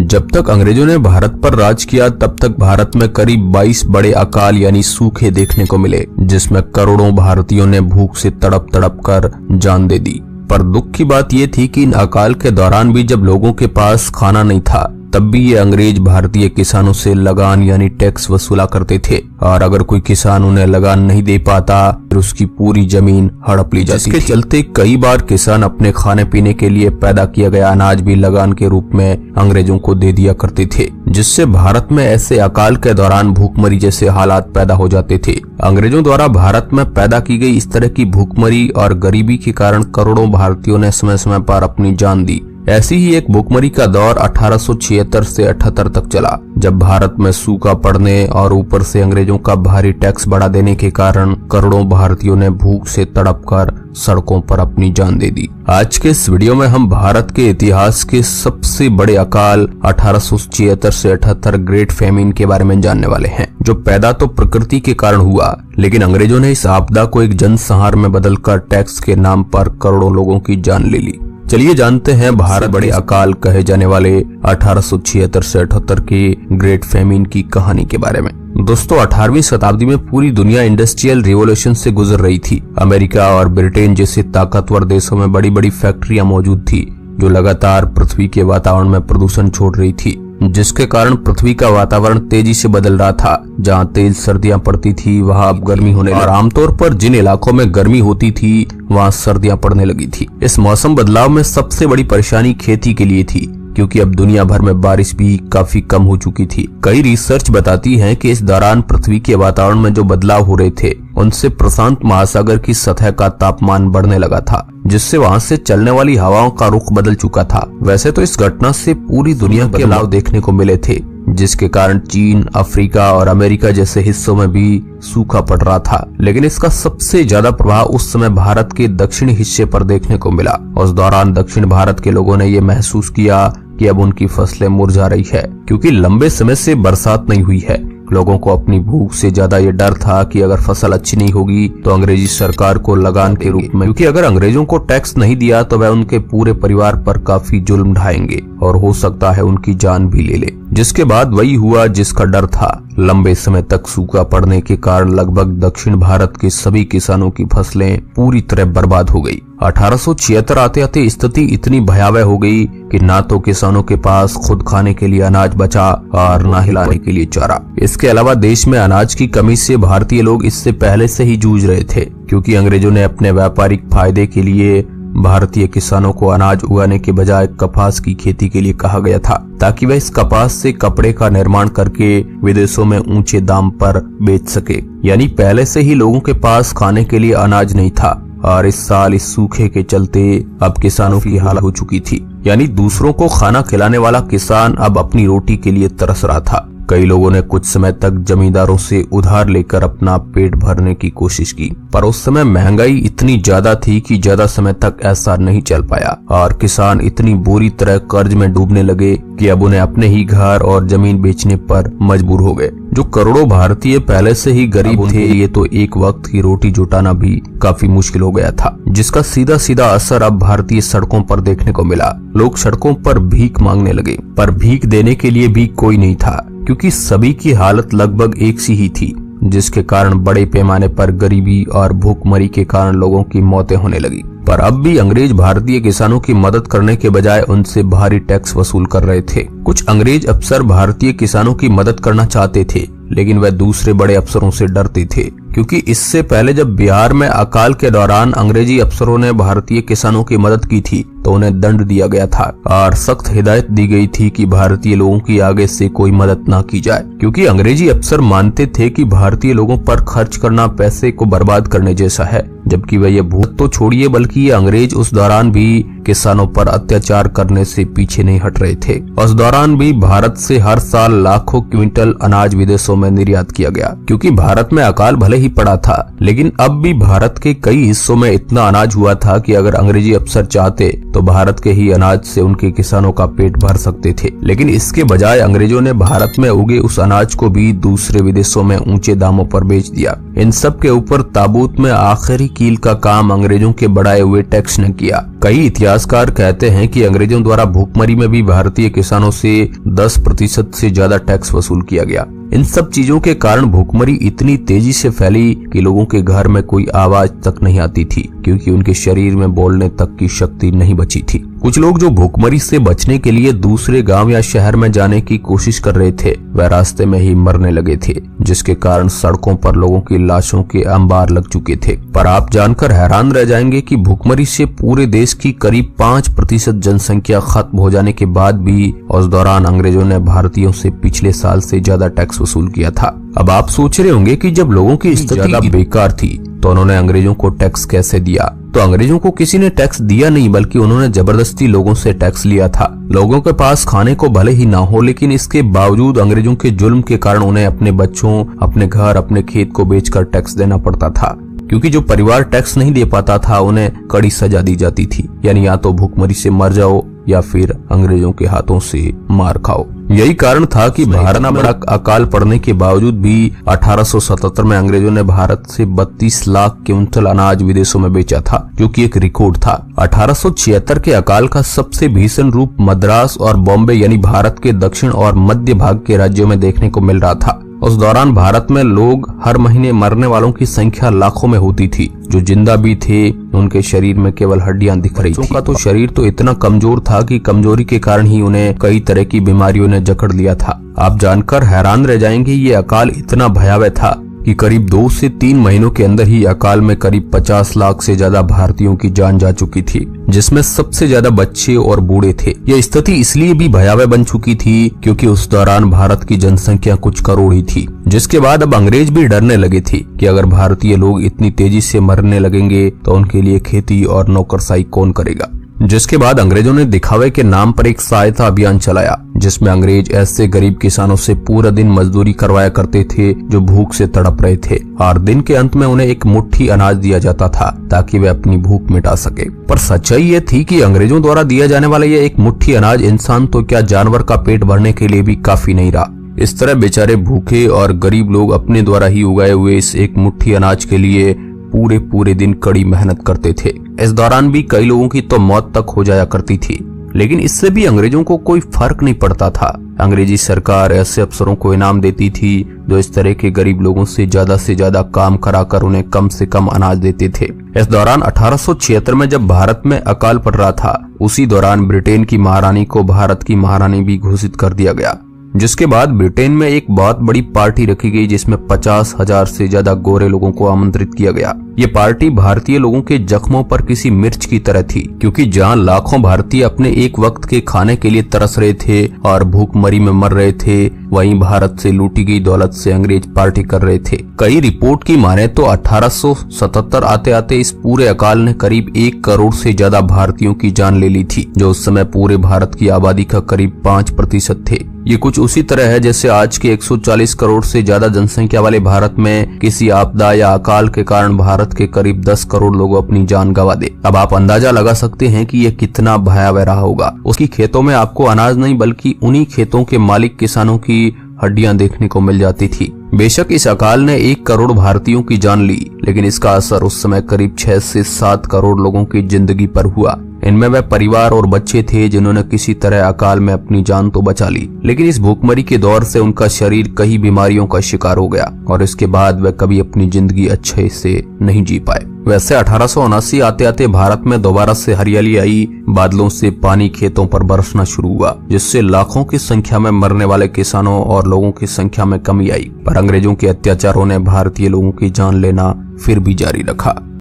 जब तक अंग्रेजों ने भारत पर राज किया तब तक भारत में करीब 22 बड़े अकाल यानी सूखे देखने को मिले, जिसमें करोड़ों भारतीयों ने भूख से तड़प तड़प कर जान दे दी। पर दुख की बात यह थी कि इन अकाल के दौरान भी जब लोगों के पास खाना नहीं था तब भी ये अंग्रेज भारतीय किसानों से लगान यानी टैक्स वसूला करते थे, और अगर कोई किसान उन्हें लगान नहीं दे पाता फिर उसकी पूरी जमीन हड़प ली जाती थी। इसके चलते कई बार किसान अपने खाने पीने के लिए पैदा किया गया अनाज भी लगान के रूप में अंग्रेजों को दे दिया करते थे, जिससे भारत में ऐसे अकाल के दौरान भूखमरी जैसे हालात पैदा हो जाते थे। अंग्रेजों द्वारा भारत में पैदा की गई इस तरह की भूखमरी और गरीबी के कारण करोड़ों भारतीयों ने समय समय पर अपनी जान दी। ऐसी ही एक भूखमरी का दौर 1876 से 78 तक चला, जब भारत में सूखा पड़ने और ऊपर से अंग्रेजों का भारी टैक्स बढ़ा देने के कारण करोड़ों भारतीयों ने भूख से तड़पकर सड़कों पर अपनी जान दे दी। आज के इस वीडियो में हम भारत के इतिहास के सबसे बड़े अकाल 1876 से 78 ग्रेट फेमिन के बारे में जानने वाले हैं, जो पैदा तो प्रकृति के कारण हुआ, लेकिन अंग्रेजों ने इस आपदा को एक जनसंहार में बदलकर टैक्स के नाम पर करोड़ों लोगों की जान ले ली। चलिए जानते हैं भारत बड़े अकाल कहे जाने वाले 1876 से 78 के ग्रेट फेमिन की कहानी के बारे में। दोस्तों, 18वीं शताब्दी में पूरी दुनिया इंडस्ट्रियल रिवॉल्यूशन से गुजर रही थी। अमेरिका और ब्रिटेन जैसे ताकतवर देशों में बड़ी बड़ी फैक्ट्रियां मौजूद थी, जो लगातार पृथ्वी के वातावरण में प्रदूषण छोड़ रही थी, जिसके कारण पृथ्वी का वातावरण तेजी से बदल रहा था। जहां तेज सर्दियां पड़ती थी वहां अब गर्मी होने लगी, और आमतौर पर जिन इलाकों में गर्मी होती थी वहां सर्दियां पड़ने लगी थी। इस मौसम बदलाव में सबसे बड़ी परेशानी खेती के लिए थी, क्योंकि अब दुनिया भर में बारिश भी काफी कम हो चुकी थी। कई रिसर्च बताती है कि इस दौरान पृथ्वी के वातावरण में जो बदलाव हो रहे थे उनसे प्रशांत महासागर की सतह का तापमान बढ़ने लगा था, जिससे वहां से चलने वाली हवाओं का रुख बदल चुका था। वैसे तो इस घटना से पूरी दुनिया के बदलाव देखने को मिले थे, जिसके कारण चीन, अफ्रीका और अमेरिका जैसे हिस्सों में भी सूखा पड़ रहा था, लेकिन इसका सबसे ज्यादा प्रभाव उस समय भारत के दक्षिणी हिस्से पर देखने को मिला। उस दौरान दक्षिण भारत के लोगों ने ये महसूस किया कि अब उनकी फसलें मुरझा रही है, क्योंकि लंबे समय से बरसात नहीं हुई है। लोगों को अपनी भूख से ज्यादा ये डर था कि अगर फसल अच्छी नहीं होगी तो अंग्रेजी सरकार को लगान के रूप में, क्योंकि अगर अंग्रेजों को टैक्स नहीं दिया तो वह उनके पूरे परिवार पर काफी जुल्म ढाएंगे और हो सकता है उनकी जान भी ले ले। जिसके बाद वही हुआ जिसका डर था। लंबे समय तक सूखा पड़ने के कारण लगभग दक्षिण भारत के सभी किसानों की फसलें पूरी तरह बर्बाद हो गई। 1876 आते आते स्थिति इतनी भयावह हो गई कि ना तो किसानों के पास खुद खाने के लिए अनाज बचा और ना हिलाने के लिए चारा। इसके अलावा देश में अनाज की कमी से भारतीय लोग इससे पहले से ही जूझ रहे थे, क्योंकि अंग्रेजों ने अपने व्यापारिक फायदे के लिए भारतीय किसानों को अनाज उगाने के बजाय कपास की खेती के लिए कहा गया था, ताकि वह इस कपास से कपड़े का निर्माण करके विदेशों में ऊंचे दाम पर बेच सके। यानी पहले से ही लोगों के पास खाने के लिए अनाज नहीं था, और इस साल इस सूखे के चलते अब किसानों की हालत हो चुकी थी। यानी दूसरों को खाना खिलाने वाला किसान अब अपनी रोटी के लिए तरस रहा था। कई लोगों ने कुछ समय तक जमींदारों से उधार लेकर अपना पेट भरने की कोशिश की, पर उस समय महंगाई इतनी ज्यादा थी कि ज्यादा समय तक ऐसा नहीं चल पाया, और किसान इतनी बुरी तरह कर्ज में डूबने लगे कि अब उन्हें अपने ही घर और जमीन बेचने पर मजबूर हो गए। जो करोड़ों भारतीय पहले से ही गरीब थे, ये तो एक वक्त की रोटी जुटाना भी काफी मुश्किल हो गया था, जिसका सीधा सीधा असर अब भारतीय सड़कों पर देखने को मिला। लोग सड़कों पर भीख मांगने लगे, पर भीख देने के लिए भी कोई नहीं था, क्योंकि सभी की हालत लगभग एक सी ही थी, जिसके कारण बड़े पैमाने पर गरीबी और भूखमरी के कारण लोगों की मौतें होने लगी। पर अब भी अंग्रेज भारतीय किसानों की मदद करने के बजाय उनसे भारी टैक्स वसूल कर रहे थे। कुछ अंग्रेज अफसर भारतीय किसानों की मदद करना चाहते थे, लेकिन वह दूसरे बड़े अफसरों से डरते थे, क्योंकि इससे पहले जब बिहार में अकाल के दौरान अंग्रेजी अफसरों ने भारतीय किसानों की मदद की थी तो उन्हें दंड दिया गया था और सख्त हिदायत दी गई थी कि भारतीय लोगों की आगे से कोई मदद ना की जाए, क्योंकि अंग्रेजी अफसर मानते थे कि भारतीय लोगों पर खर्च करना पैसे को बर्बाद करने जैसा है, जबकि वह ये भूत तो छोड़िए बल्कि ये अंग्रेज उस दौरान भी किसानों पर अत्याचार करने से पीछे नहीं हट रहे थे। उस दौरान भी भारत से हर साल लाखों क्विंटल अनाज विदेशों में निर्यात किया गया, क्योंकि भारत में अकाल भले ही पड़ा था, लेकिन अब भी भारत के कई हिस्सों में इतना अनाज हुआ था कि अगर अंग्रेजी अफसर चाहते तो भारत के ही अनाज से उनके किसानों का पेट भर सकते थे। लेकिन इसके बजाय अंग्रेजों ने भारत में उगे उस अनाज को भी दूसरे विदेशों में ऊंचे दामों पर बेच दिया। इन सब के ऊपर ताबूत में आखिरी कील का काम अंग्रेजों के बढ़ाए हुए टैक्स ने किया। कई इतिहासकार कहते हैं कि अंग्रेजों द्वारा भूखमरी में भी भारतीय किसानों से 10% से ज्यादा टैक्स वसूल किया गया। इन सब चीजों के कारण भूखमरी इतनी तेजी से फैली कि लोगों के घर में कोई आवाज तक नहीं आती थी, क्योंकि उनके शरीर में बोलने तक की शक्ति नहीं बची थी। कुछ लोग जो भूखमरी से बचने के लिए दूसरे गांव या शहर में जाने की कोशिश कर रहे थे, वह रास्ते में ही मरने लगे थे, जिसके कारण सड़कों पर लोगों की लाशों के अंबार लग चुके थे। पर आप जानकर हैरान रह जाएंगे कि भूखमरी से पूरे देश की करीब 5% जनसंख्या खत्म हो जाने के बाद भी उस दौरान अंग्रेजों ने भारतीयों से पिछले साल से ज्यादा टैक्स वसूल किया था। अब आप सोच रहे होंगे कि जब लोगों की स्थिति बेकार थी तो उन्होंने अंग्रेजों को टैक्स कैसे दिया। तो अंग्रेजों को किसी ने टैक्स दिया नहीं, बल्कि उन्होंने जबरदस्ती लोगों से टैक्स लिया था। लोगों के पास खाने को भले ही ना हो, लेकिन इसके बावजूद अंग्रेजों के जुल्म के कारण उन्हें अपने बच्चों, अपने घर, अपने खेत को बेचकर टैक्स देना पड़ता था, क्योंकि जो परिवार टैक्स नहीं दे पाता था उन्हें कड़ी सजा दी जाती थी, यानी या तो भूखमरी से मर जाओ या फिर अंग्रेजों के हाथों से मार खाओ। यही कारण था कि भारत में बड़ा अकाल पड़ने के बावजूद भी 1877 में अंग्रेजों ने भारत से 32 लाख क्विंटल अनाज विदेशों में बेचा था, जो कि एक रिकॉर्ड था। 1876 के अकाल का सबसे भीषण रूप मद्रास और बॉम्बे यानी भारत के दक्षिण और मध्य भाग के राज्यों में देखने को मिल रहा था। उस दौरान भारत में लोग हर महीने मरने वालों की संख्या लाखों में होती थी। जो जिंदा भी थे उनके शरीर में केवल हड्डियां दिख रही थी। उनका तो शरीर तो इतना कमजोर था कि कमजोरी के कारण ही उन्हें कई तरह की बीमारियों ने जकड़ लिया था। आप जानकर हैरान रह जाएंगे, ये अकाल इतना भयावह था कि करीब 2 से 3 महीनों के अंदर ही अकाल में करीब 50 लाख से ज्यादा भारतीयों की जान जा चुकी थी, जिसमें सबसे ज्यादा बच्चे और बूढ़े थे। यह स्थिति इसलिए भी भयावह बन चुकी थी क्योंकि उस दौरान भारत की जनसंख्या कुछ करोड़ ही थी, जिसके बाद अब अंग्रेज भी डरने लगे थे कि अगर भारतीय लोग इतनी तेजी से मरने लगेंगे तो उनके लिए खेती और नौकरशाही कौन करेगा। जिसके बाद अंग्रेजों ने दिखावे के नाम पर एक सहायता अभियान चलाया, जिसमें अंग्रेज ऐसे गरीब किसानों से पूरा दिन मजदूरी करवाया करते थे जो भूख से तड़प रहे थे, और दिन के अंत में उन्हें एक मुट्ठी अनाज दिया जाता था ताकि वे अपनी भूख मिटा सके। पर सच्चाई ये थी कि अंग्रेजों द्वारा दिया जाने वाला ये एक मुट्ठी अनाज इंसान तो क्या जानवर का पेट भरने के लिए भी काफी नहीं रहा। इस तरह बेचारे भूखे और गरीब लोग अपने द्वारा ही उगाए हुए इस एक मुट्ठी अनाज के लिए पूरे दिन कड़ी मेहनत करते थे। इस दौरान भी कई लोगों की तो मौत तक हो जाया करती थी, लेकिन इससे भी अंग्रेजों को कोई फर्क नहीं पड़ता था। अंग्रेजी सरकार ऐसे अफसरों को इनाम देती थी जो इस तरह के गरीब लोगों से ज्यादा काम कराकर उन्हें कम से कम अनाज देते थे। इस दौरान 1876 में जब भारत में अकाल पड़ रहा था, उसी दौरान ब्रिटेन की महारानी को भारत की महारानी भी घोषित कर दिया गया, जिसके बाद ब्रिटेन में एक बहुत बड़ी पार्टी रखी गई जिसमें 50,000 से ज्यादा गोरे लोगों को आमंत्रित किया गया। ये पार्टी भारतीय लोगों के जख्मों पर किसी मिर्च की तरह थी, क्योंकि जहां लाखों भारतीय अपने एक वक्त के खाने के लिए तरस रहे थे और भूखमरी में मर रहे थे, वहीं भारत से लूटी गई दौलत से अंग्रेज पार्टी कर रहे थे। कई रिपोर्ट की माने तो 1877 आते आते इस पूरे अकाल ने करीब 1 करोड़ से ज्यादा भारतीयों की जान ले ली थी, जो उस समय पूरे भारत की आबादी का करीब 5% थे। ये कुछ उसी तरह है जैसे आज के 140 करोड़ से ज्यादा जनसंख्या वाले भारत में किसी आपदा या अकाल के कारण भारत के करीब 10 करोड़ लोग अपनी जान गंवा दे। अब आप अंदाजा लगा सकते हैं कि यह कितना भयावह रहा होगा। उसकी खेतों में आपको अनाज नहीं बल्कि उन्हीं खेतों के मालिक किसानों की हड्डियां देखने को मिल जाती थी। बेशक इस अकाल ने 1 करोड़ भारतीयों की जान ली, लेकिन इसका असर उस समय करीब 6 से 7 करोड़ लोगों की जिंदगी पर हुआ। इनमें वह परिवार और बच्चे थे जिन्होंने किसी तरह अकाल में अपनी जान तो बचा ली, लेकिन इस भूखमरी के दौर से उनका शरीर कई बीमारियों का शिकार हो गया और इसके बाद वह कभी अपनी जिंदगी अच्छे से नहीं जी पाए। वैसे 1879 आते आते भारत में दोबारा से हरियाली आई, बादलों से पानी खेतों पर बरसना शुरू हुआ, जिससे लाखों की संख्या में मरने वाले किसानों और लोगों की संख्या में कमी आई। पर अंग्रेजों के अत्याचारों ने भारतीय लोगों की जान लेना फिर भी जारी रखा।